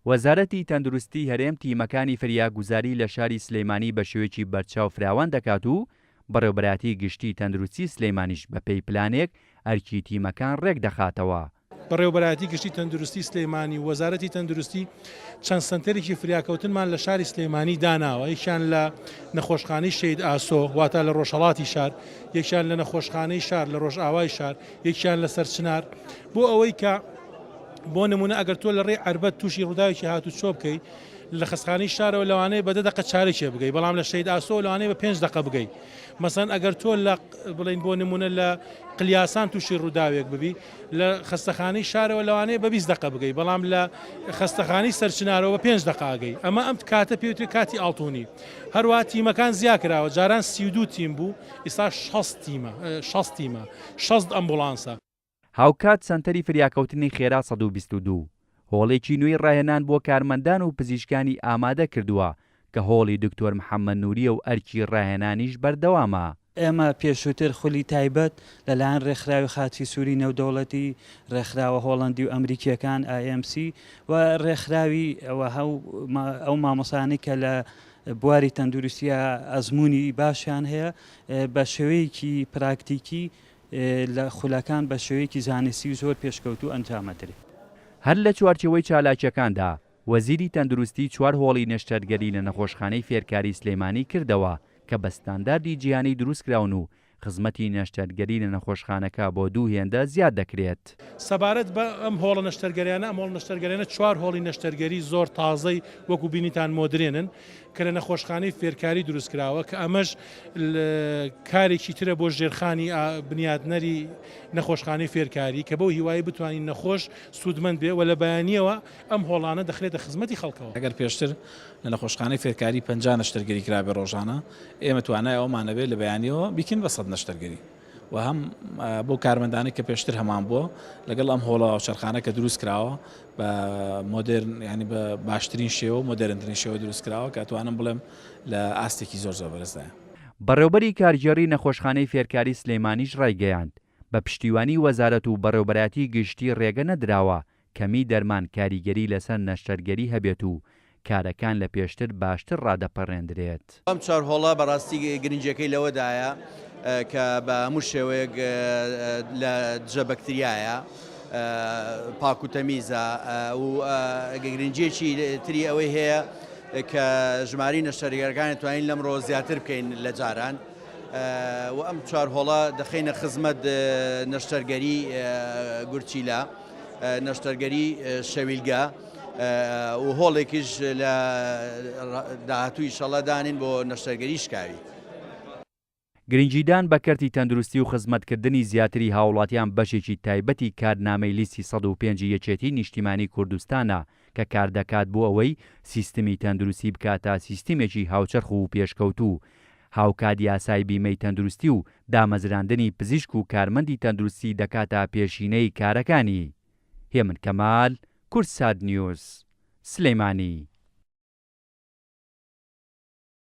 وەزارەتی تەندروستی هەرێم تیمەکانی فریاگوزاری لە شاری سلەیمانی بە شێوەیەکی بەرچاو فراوان دەکات و بەڕێوەبەراتی گشتی تەندروستی سلەیمانیش بە پێی پلانێک ئەرکی تیمەکان ڕێک دەخاتەوە. بەڕێوەبەراتی گشتی تەندروستی سلەیمانی وەزارەتی تەندروستی چەند سنتەرێکی فریاکەوتنمان لە شاری سلەیمانی داناوە، یەکیان لە نەخۆشخانەی شەید ئاسۆ واتە لە ڕۆژهەڵاتی شار، یەکیان لە نەخۆشخانەی شار لە ڕۆژئاوای شار، یەکیان لە سەرچنار، بۆ ئەوەی کە بۆ نمونە ئەگەر تۆ لە ڕێ عەربەت تووشی ڕووداوێکی هاتوو چۆ بکەی لە خستخانەی شارەوە لەوانەیە بە 10 دقە چارەکێ بگەی، بەڵام لە شەید ئاسۆ لەوانەیە بە 5 دقە بگەی. مەسەن ئەگەر تۆ لە بڵین بۆ نمونە لە قلیاسان تووشی ڕووداوێک ببی لە خستەخانەی شارەوە لەوانەیە بە 20 دقە بگەی، بەڵام لە خستەخانەی سەرچنارەوە بە 5 دقاگەی. ئەمە ئەم کاتە پێوتری کاتی ئاڵتوونی. هەروە تیمەکان زیاکراوە، جاران 32 تیم بوو، ئێستا 6 تیمە 6 ئەمبوڵانسە. هاوکات سەنتەری فریاکەوتنی خێرا 122 هۆڵێکی نوێی ڕاهێنان بۆ کارمەندان و پزیشکانی ئامادە کردووە کە هۆڵی دکتۆر محەممەد نووریە و ئەرکی ڕاهێنانیش بەردەوامە. ئێمە پێشووتر خولی تایبەت لەلایەن ڕێکخراوی خاچی سووری نێودەوڵەتی، ڕێکخراوە هۆڵندی و ئەمریکیەکان IMC و ڕێکخراوی ئەو مامۆسانی کە لە بواری تەندروستیە ئەزمموی باشیان هەیە بە شێوەیەکی پراکتیکی لە خولەکان بە شێوەیەکی زانستی زۆر پێشکەوتو ئەنجامەدرێت. هەر لە چوارچەوەی چالاکیەکاندا وەزیری تەندروستی 4 هۆڵی نەشتەرگەری لە نەخۆشخانەی فێرکاری سلەیمانی کردەوە کە بە ستانداردی جیهانی دروستکراون و خزمەتی نەشتەرگەری لە نەخۆشخانەکە بۆ 2 هێندە زیاد دەکرێت. سەبارەت بە ئەم هۆڵە نەشتەرگەریانە، ئەم هۆڵ نەشتەرگەریانە 4 هۆڵی نەشتەرگەری زۆر تازەی وەکو بینیتان مۆدرێنن کە لە نەخۆشخانەی فێرکاری دروستکراوە کە ئەمەش کارێکی ترە بۆ ژێرخانی بنیادنەری نەخۆشخانەی فێرکاری کە بەو هیوایی بتوانین نەخۆش سوودمەند بێ و لە بەیانیەوە ئەم هۆڵانە دەخرێتە خزمەتی خەڵکەوە. ئەگەر پێشتر لە نەخۆشخانەی فێرکاری 50 نەشتەرگەری کرابێ ڕۆژانە، ئێمە توانای ئەومانەبێت لە بەیانیەوە بیکن بە 100 نەشتەرگەری و هەم بۆ کارمەندانی کە پێشتر هەمان بووە لەگەڵ ئەم هۆڵە چرخانە کە دروست کراوە بە مۆدرن، ینی بە باشترین شێوە مۆدرنترین شێوە دروست کراوە کە توانم بڵێم لە ئاستێکی زۆر بەرزدایە. بەڕێوەبەری کارگێڕی نەخۆشخانەی فێرکاری سلەیمانیش ڕایگەیاند بە پشتیوانی وەزارەت و بەڕێوەبەراتی گشتی ڕێگە نەدراوە کەمی دەرمان کاریگەری لەسەر نەشتەرگەری هەبێت و کارەکان لە پێشتر باشتر ڕادەپەڕێندرێت. ئەم 4 هۆڵە بەڕاستی گرنگەکەی لەوەدایە کە بە هەموو شێوەیەک لە دژە بەکتریایە پاک و تەمیزە و گرنگێکی تری ئەوەی هەیە کە ژماری نەشتەرگەرەکان توانین لەمڕۆ زیاتر بکەین لە جاران و ئەم 4 هۆڵە دەخینە خزمەت نەشتەرگەری گورچیلە، نەشتەرگەری شەویلگە و هۆڵێکیش لە داهاتووی ئینشەڵا دانین بۆ نەشتەرگەری شکاوی. گرنگیدان بە کەرتی تەندروستی و خزمەتکردنی زیاتری هاوڵاتیان بەشێکی تایبەتی کارنامەی لیستی 105 یەکێتی نیشتیمانی کوردستانە کە کار دەکات بۆ ئەوەی سیستمی تەندروستی بکاتە سیستمێکی هاوچەرخ و پێشکەوتوو، هاوکات یاسای بیمەی تەندروستی و دامەزراندنی پزیشک و کارمەندی تەندروستی دەکاتە پێشینەی کارەکانی. هێمن کەمال، کورتسات نیوز، سلەیمانی.